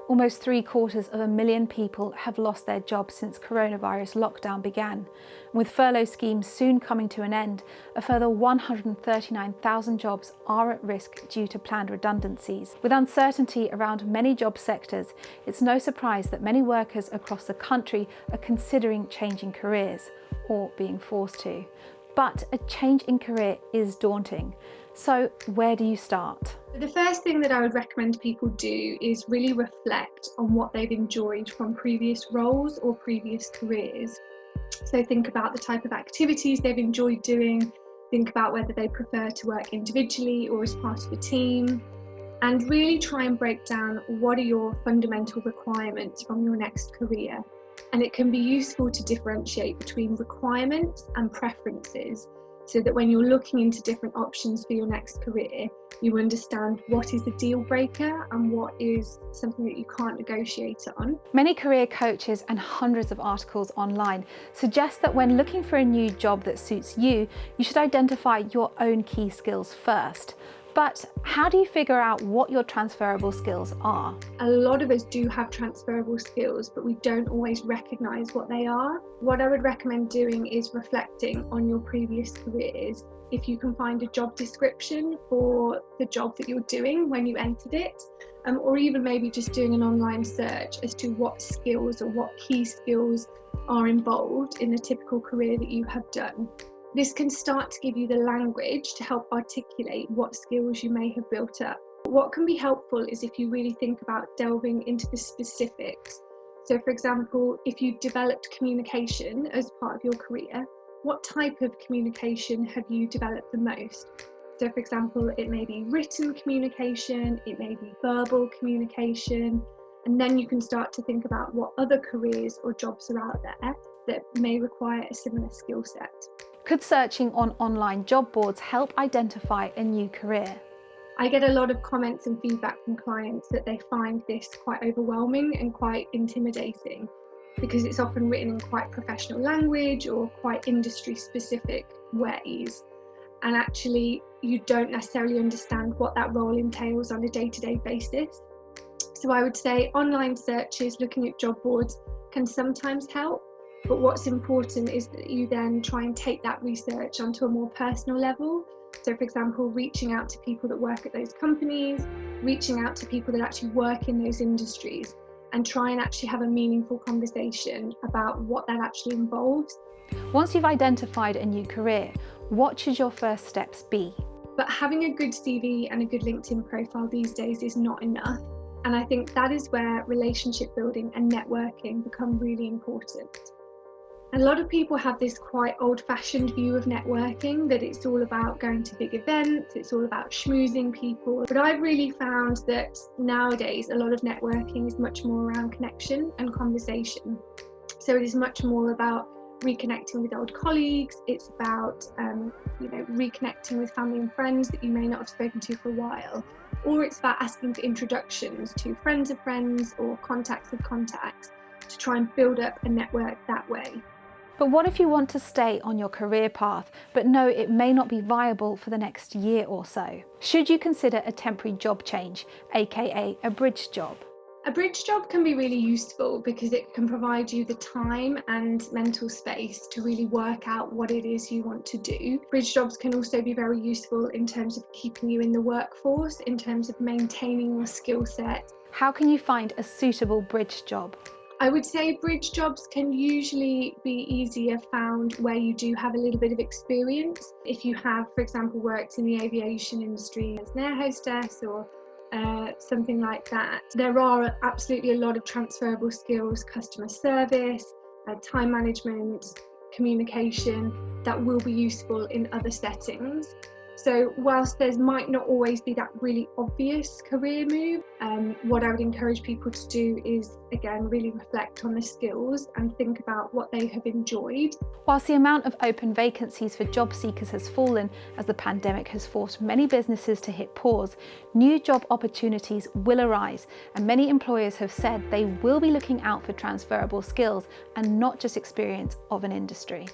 Almost 750,000 people have lost their jobs since coronavirus lockdown began. With furlough schemes soon coming to an end, a further 139,000 jobs are at risk due to planned redundancies. With uncertainty around many job sectors, it's no surprise that many workers across the country are considering changing careers, or being forced to. But a change in career is daunting. So where do you start? The first thing that I would recommend people do is really reflect on what they've enjoyed from previous roles or previous careers. So think about the type of activities they've enjoyed doing, think about whether they prefer to work individually or as part of a team, and really try and break down what are your fundamental requirements from your next career. And it can be useful to differentiate between requirements and preferences, so that when you're looking into different options for your next career, you understand what is a deal breaker and what is something that you can't negotiate on. Many career coaches and hundreds of articles online suggest that when looking for a new job that suits you, you should identify your own key skills first. But how do you figure out what your transferable skills are? A lot of us do have transferable skills, but we don't always recognise what they are. What I would recommend doing is reflecting on your previous careers. If you can find a job description for the job that you're doing when you entered it, or even maybe just doing an online search as to what skills or what key skills are involved in the typical career that you have done. This can start to give you the language to help articulate what skills you may have built up. What can be helpful is if you really think about delving into the specifics. So for example, if you developed communication as part of your career, what type of communication have you developed the most? So for example, it may be written communication, it may be verbal communication, and then you can start to think about what other careers or jobs are out there that may require a similar skill set. Could searching on online job boards help identify a new career? I get a lot of comments and feedback from clients that they find this quite overwhelming and quite intimidating, because it's often written in quite professional language or quite industry specific ways. And actually, you don't necessarily understand what that role entails on a day-to-day basis. So I would say online searches, looking at job boards, can sometimes help. But what's important is that you then try and take that research onto a more personal level. So for example, reaching out to people that work at those companies, reaching out to people that actually work in those industries, and try and actually have a meaningful conversation about what that actually involves. Once you've identified a new career, what should your first steps be? But having a good CV and a good LinkedIn profile these days is not enough. And I think that is where relationship building and networking become really important. A lot of people have this quite old-fashioned view of networking, that it's all about going to big events, it's all about schmoozing people. But I've really found that nowadays a lot of networking is much more around connection and conversation. So it is much more about reconnecting with old colleagues, it's about reconnecting with family and friends that you may not have spoken to for a while, or it's about asking for introductions to friends of friends or contacts of contacts to try and build up a network that way. But what if you want to stay on your career path, but know it may not be viable for the next year or so? Should you consider a temporary job change, aka a bridge job? A bridge job can be really useful because it can provide you the time and mental space to really work out what it is you want to do. Bridge jobs can also be very useful in terms of keeping you in the workforce, in terms of maintaining your skill set. How can you find a suitable bridge job? I would say bridge jobs can usually be easier found where you do have a little bit of experience. If you have, for example, worked in the aviation industry as an air hostess or something like that. There are absolutely a lot of transferable skills, customer service, time management, communication, that will be useful in other settings. So whilst there might not always be that really obvious career move, what I would encourage people to do is, again, really reflect on the skills and think about what they have enjoyed. Whilst the amount of open vacancies for job seekers has fallen as the pandemic has forced many businesses to hit pause, new job opportunities will arise, and many employers have said they will be looking out for transferable skills and not just experience of an industry.